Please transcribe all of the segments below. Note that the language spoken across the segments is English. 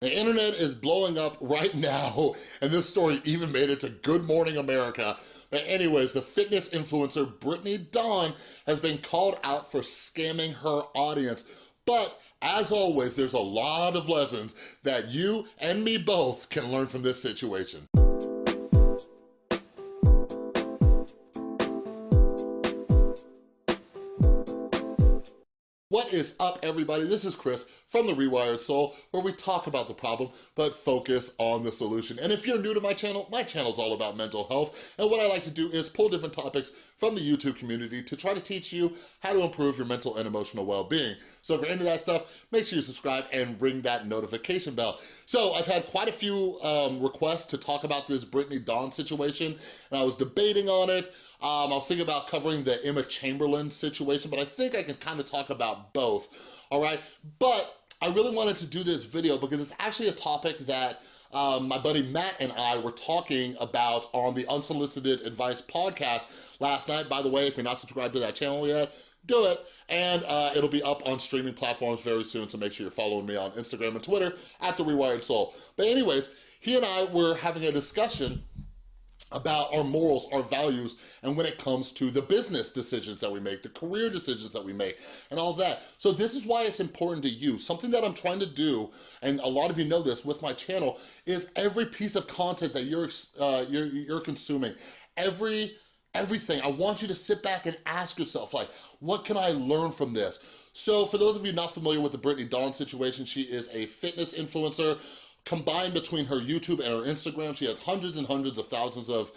The internet is blowing up right now, and this story even made it to Good Morning America. But anyways, the fitness influencer Brittany Dawn has been called out for scamming her audience. But as always, there's a lot of lessons that you and me both can learn from this situation. What is up, everybody? This is Chris from the Rewired Soul, where we talk about the problem, but focus on the solution. And if you're new to my channel's all about mental health, and what I like to do is pull different topics from the YouTube community to try to teach you how to improve your mental and emotional well-being. So if you're into that stuff, make sure you subscribe and ring that notification bell. So I've had quite a few requests to talk about this Brittany Dawn situation, and I was debating on it. I was thinking about covering the Emma Chamberlain situation, but I think I can kind of talk about both, all right? But I really wanted to do this video because it's actually a topic that my buddy Matt and I were talking about on the Unsolicited Advice podcast last night. By the way, if you're not subscribed to that channel yet, do it. And it'll be up on streaming platforms very soon, so make sure you're following me on Instagram and Twitter at The Rewired Soul. But anyways, he and I were having a discussion about our morals, our values, and when it comes to the business decisions that we make, the career decisions that we make, and all that. So this is why it's important to you. Something that I'm trying to do, and a lot of you know this with my channel, is every piece of content that you're consuming, everything, I want you to sit back and ask yourself, like, what can I learn from this? So for those of you not familiar with the Brittany Dawn situation, she is a fitness influencer. Combined between her YouTube and her Instagram, she has hundreds and hundreds of thousands of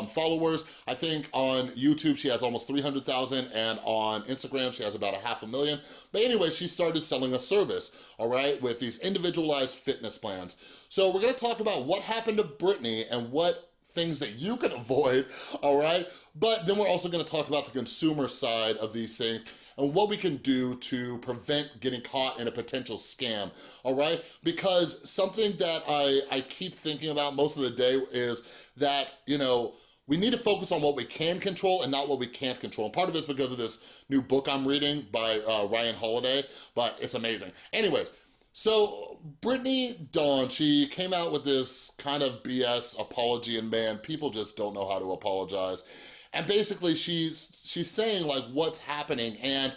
followers. I think on YouTube, she has almost 300,000, and on Instagram, she has about 500,000. But anyway, she started selling a service, all right, with these individualized fitness plans. So we're gonna talk about what happened to Brittany and what things that you can avoid, all right? But then we're also gonna talk about the consumer side of these things and what we can do to prevent getting caught in a potential scam, all right? Because something that I keep thinking about most of the day is that, you know, we need to focus on what we can control and not what we can't control. And part of it's because of this new book I'm reading by Ryan Holiday, but it's amazing. Anyways, so Brittany Dawn, she came out with this kind of BS apology, and man, people just don't know how to apologize. And basically she's saying like what's happening, and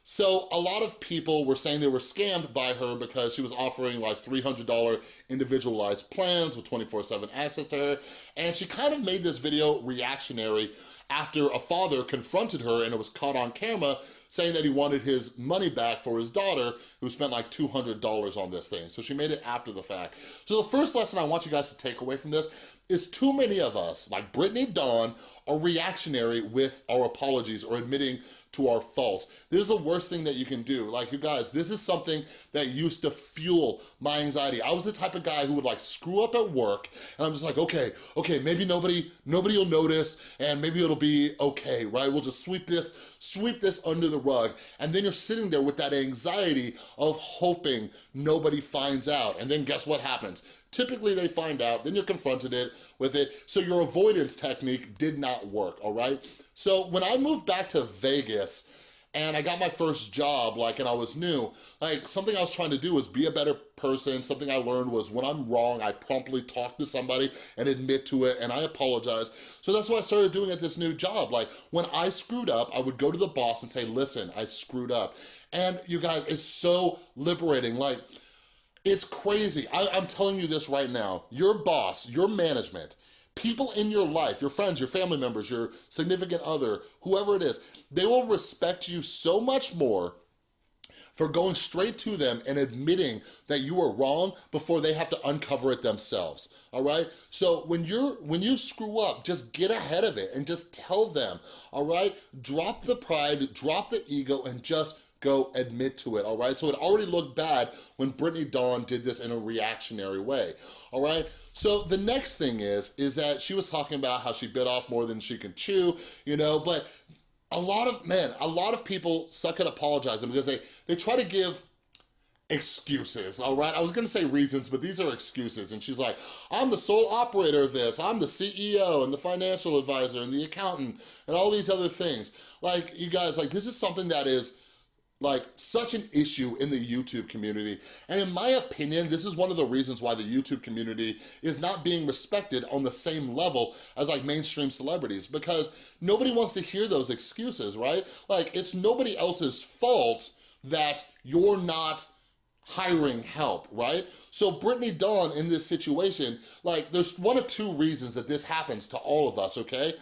so a lot of people were saying they were scammed by her because she was offering like $300 individualized plans with 24/7 access to her, and she kind of made this video reactionary after a father confronted her, and it was caught on camera, saying that he wanted his money back for his daughter who spent like $200 on this thing. So she made it after the fact. So the first lesson I want you guys to take away from this is too many of us, like Brittany Dawn, are reactionary with our apologies or admitting to our faults. This is the worst thing that you can do. Like, you guys, this is something that used to fuel my anxiety. I was the type of guy who would like screw up at work, and I'm just like, okay, maybe nobody will notice, and maybe it'll be okay, right? We'll just sweep this under the rug. And then you're sitting there with that anxiety of hoping nobody finds out. And then guess what happens? Typically they find out, then you're confronted with it. So your avoidance technique did not work, all right? So when I moved back to Vegas, and I got my first job, like, and I was new, like, something I was trying to do was be a better person. Something I learned was when I'm wrong, I promptly talk to somebody and admit to it, and I apologize. So that's what I started doing at this new job. Like, when I screwed up, I would go to the boss and say, listen, I screwed up. And you guys, it's so liberating. Like, it's crazy. I'm telling you this right now. Your boss, your management, people in your life, your friends, your family members, your significant other, whoever it is, they will respect you so much more for going straight to them and admitting that you were wrong before they have to uncover it themselves, all right? So when you screw up, just get ahead of it and just tell them, all right? Drop the pride, drop the ego, and just go admit to it, all right? So it already looked bad when Brittany Dawn did this in a reactionary way, all right? So the next thing is that she was talking about how she bit off more than she could chew, you know, but a lot of people suck at apologizing because they try to give excuses, all right? I was gonna say reasons, but these are excuses. And she's like, I'm the sole operator of this. I'm the CEO and the financial advisor and the accountant and all these other things. Like, you guys, like, this is something that is like such an issue in the YouTube community. And in my opinion, this is one of the reasons why the YouTube community is not being respected on the same level as like mainstream celebrities, because nobody wants to hear those excuses, right? Like, it's nobody else's fault that you're not hiring help, right? So Brittany Dawn in this situation, like, there's one of two reasons that this happens to all of us, okay?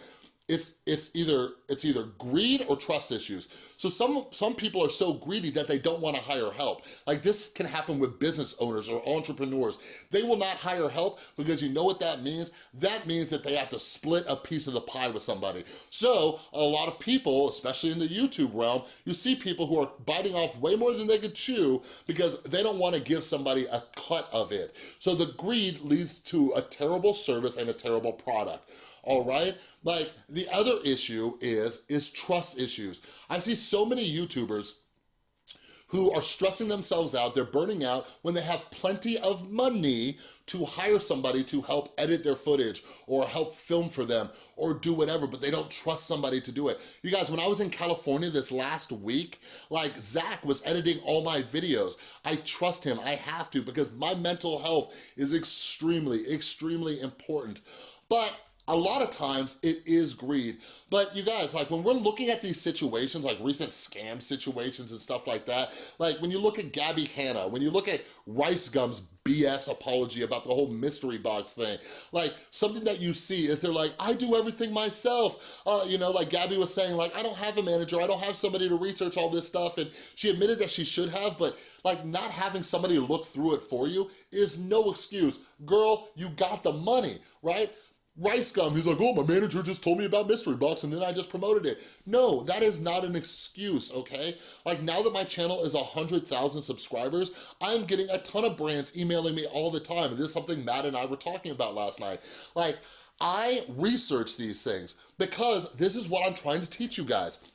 It's either greed or trust issues. So some people are so greedy that they don't want to hire help. Like, this can happen with business owners or entrepreneurs. They will not hire help because you know what that means? That means that they have to split a piece of the pie with somebody. So a lot of people, especially in the YouTube realm, you see people who are biting off way more than they could chew because they don't want to give somebody a cut of it. So the greed leads to a terrible service and a terrible product. All right? Like, the other issue is trust issues. I see so many YouTubers who are stressing themselves out, they're burning out when they have plenty of money to hire somebody to help edit their footage or help film for them or do whatever, but they don't trust somebody to do it. You guys, when I was in California this last week, like, Zach was editing all my videos. I trust him, I have to, because my mental health is extremely, extremely important. But a lot of times it is greed. But you guys, like, when we're looking at these situations, like recent scam situations and stuff like that, like when you look at Gabby Hanna, when you look at Rice Gum's BS apology about the whole mystery box thing, like, something that you see is they're like, I do everything myself. You know, like Gabby was saying, like, I don't have a manager, I don't have somebody to research all this stuff, and she admitted that she should have, but like, not having somebody look through it for you is no excuse. Girl, you got the money, right? Rice Gum, he's like, oh, my manager just told me about Mystery Box and then I just promoted it. No, that is not an excuse, okay? Like, now that my channel is 100,000 subscribers, I'm getting a ton of brands emailing me all the time. And this is something Matt and I were talking about last night. Like, I research these things because this is what I'm trying to teach you guys.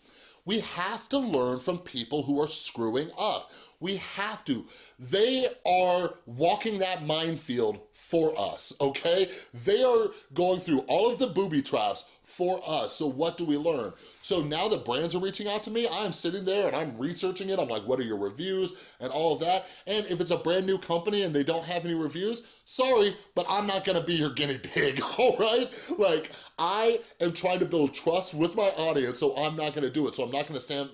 We have to learn from people who are screwing up. We have to. They are walking that minefield for us, okay? They are going through all of the booby traps for us. So what do we learn? So now that brands are reaching out to me, I'm sitting there and I'm researching it. I'm like, what are your reviews and all of that? And if it's a brand new company and they don't have any reviews, sorry, but I'm not gonna be your guinea pig, all right? Like, I am trying to build trust with my audience, so I'm not gonna do it. So I'm not gonna stand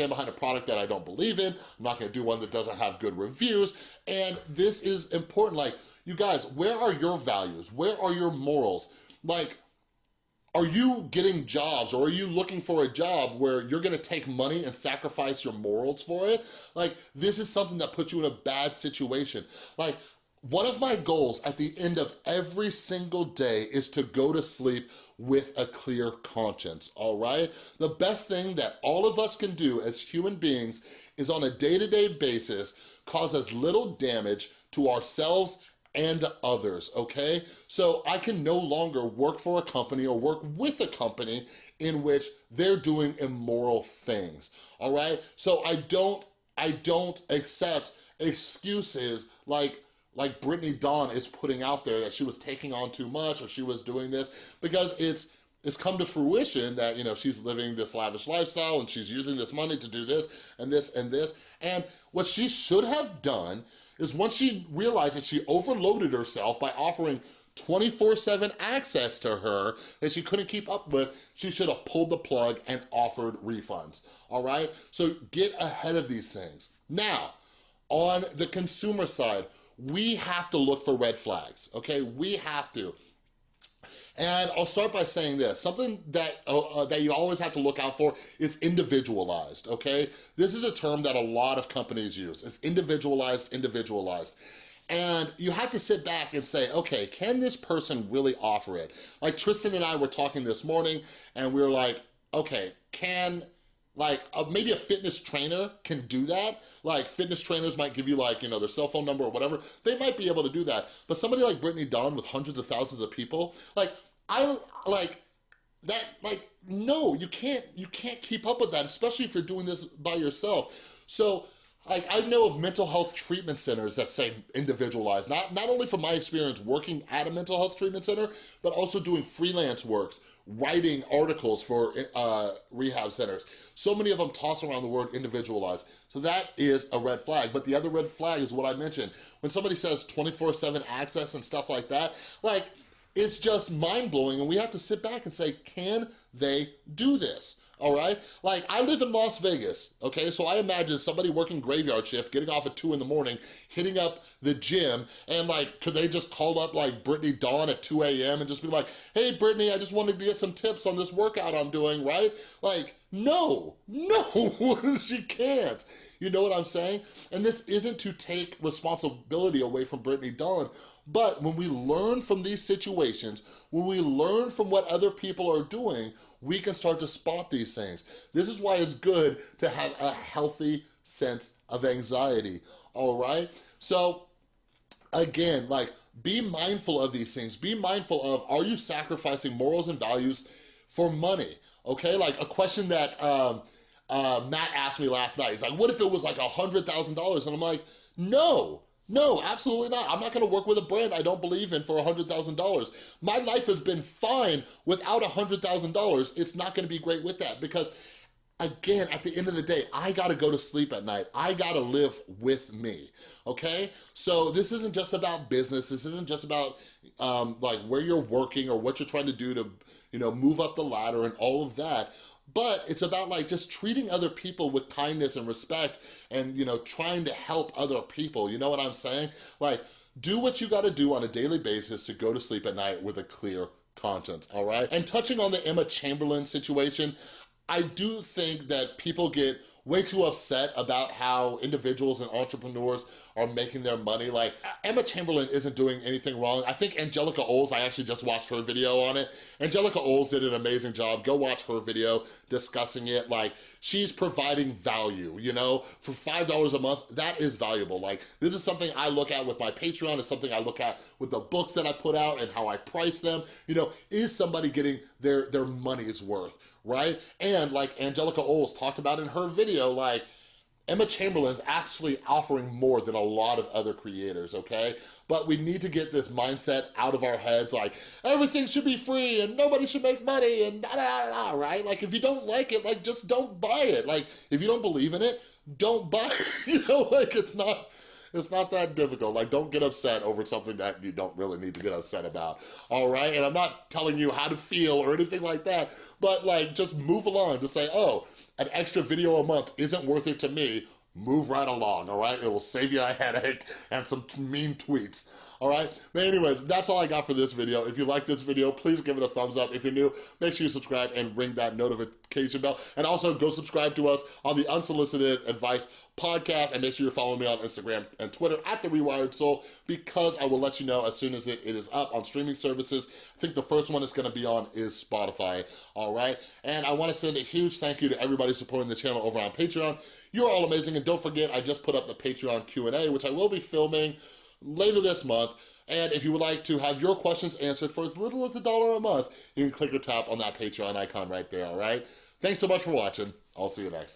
behind a product that I don't believe in. I'm not gonna do one that doesn't have good reviews. And this is important. Like, you guys, where are your values? Where are your morals? Like, are you getting jobs, or are you looking for a job where you're gonna take money and sacrifice your morals for it? Like, this is something that puts you in a bad situation. Like, one of my goals at the end of every single day is to go to sleep with a clear conscience, all right? The best thing that all of us can do as human beings is, on a day-to-day basis, cause as little damage to ourselves and others, okay? So I can no longer work for a company or work with a company in which they're doing immoral things, all right? So I don't accept excuses like Brittany Dawn is putting out there, that she was taking on too much or she was doing this, because it's come to fruition that, you know, she's living this lavish lifestyle and she's using this money to do this and this and this. And what she should have done is, once she realized that she overloaded herself by offering 24/7 access to her that she couldn't keep up with, she should have pulled the plug and offered refunds, all right? So get ahead of these things. Now, on the consumer side, we have to look for red flags, okay? We have to. And I'll start by saying this, something that you always have to look out for is individualized, okay? This is a term that a lot of companies use. It's individualized. And you have to sit back and say, okay, can this person really offer it? Like, Tristan and I were talking this morning and we were like, okay, maybe a fitness trainer can do that. Like, fitness trainers might give you, like, you know, their cell phone number or whatever. They might be able to do that. But somebody like Brittany Dawn with hundreds of thousands of people, no, you can't keep up with that, especially if you're doing this by yourself. So, like, I know of mental health treatment centers that say individualized, not only from my experience working at a mental health treatment center, but also doing freelance work writing articles for rehab centers. So many of them toss around the word individualized. So that is a red flag. But the other red flag is what I mentioned. When somebody says 24/7 access and stuff like that, like, it's just mind-blowing, and we have to sit back and say, can they do this? All right? Like, I live in Las Vegas, okay? So I imagine somebody working graveyard shift, getting off at 2 in the morning, hitting up the gym, and like, could they just call up like Brittany Dawn at 2 a.m. and just be like, hey, Brittany, I just wanted to get some tips on this workout I'm doing, right? Like, no, she can't. You know what I'm saying? And this isn't to take responsibility away from Brittany Dawn, but when we learn from these situations, when we learn from what other people are doing, we can start to spot these things. This is why it's good to have a healthy sense of anxiety, all right? So again, like, be mindful of these things. Be mindful of, are you sacrificing morals and values for money, okay? Like a question that Matt asked me last night. He's like, what if it was like $100,000? And I'm like, no, absolutely not. I'm not gonna work with a brand I don't believe in for $100,000. My life has been fine without $100,000. It's not gonna be great with that because, again, at the end of the day, I gotta go to sleep at night. I gotta live with me, okay? So this isn't just about business. This isn't just about like where you're working or what you're trying to do to, you know, move up the ladder and all of that. But it's about like just treating other people with kindness and respect and, you know, trying to help other people. You know what I'm saying? Like, do what you gotta do on a daily basis to go to sleep at night with a clear conscience, all right? And touching on the Emma Chamberlain situation, I do think that people get way too upset about how individuals and entrepreneurs are making their money. Like, Emma Chamberlain isn't doing anything wrong. I think Angelica Oles, I actually just watched her video on it. Angelica Oles did an amazing job. Go watch her video discussing it. Like, she's providing value, you know? For $5 a month, that is valuable. Like, this is something I look at with my Patreon. It's something I look at with the books that I put out and how I price them. You know, is somebody getting their money's worth, right? And like Angelica Oles talked about in her video, like, Emma Chamberlain's actually offering more than a lot of other creators, okay? But we need to get this mindset out of our heads, like, everything should be free and nobody should make money and da-da-da-da, right? Like, if you don't like it, like, just don't buy it. Like, if you don't believe in it, don't buy it. You know, like, it's not that difficult. Like, don't get upset over something that you don't really need to get upset about, all right? And I'm not telling you how to feel or anything like that, but like, just move along. Just say, oh, an extra video a month isn't worth it to me. Move right along, all right? It will save you a headache and some mean tweets, all right? But anyways, that's all I got for this video. If you like this video, please give it a thumbs up. If you're new, make sure you subscribe and ring that notification bell. And also go subscribe to us on the Unsolicited Advice podcast, and make sure you're following me on Instagram and Twitter at The Rewired Soul, because I will let you know as soon as it is up on streaming services. I think the first one it's gonna be on is Spotify, all right? And I wanna send a huge thank you to everybody supporting the channel over on Patreon. You're all amazing, and don't forget, I just put up the Patreon Q&A, which I will be filming later this month. And if you would like to have your questions answered for as little as $1 a month, you can click or tap on that Patreon icon right there, all right? Thanks so much for watching. I'll see you next time.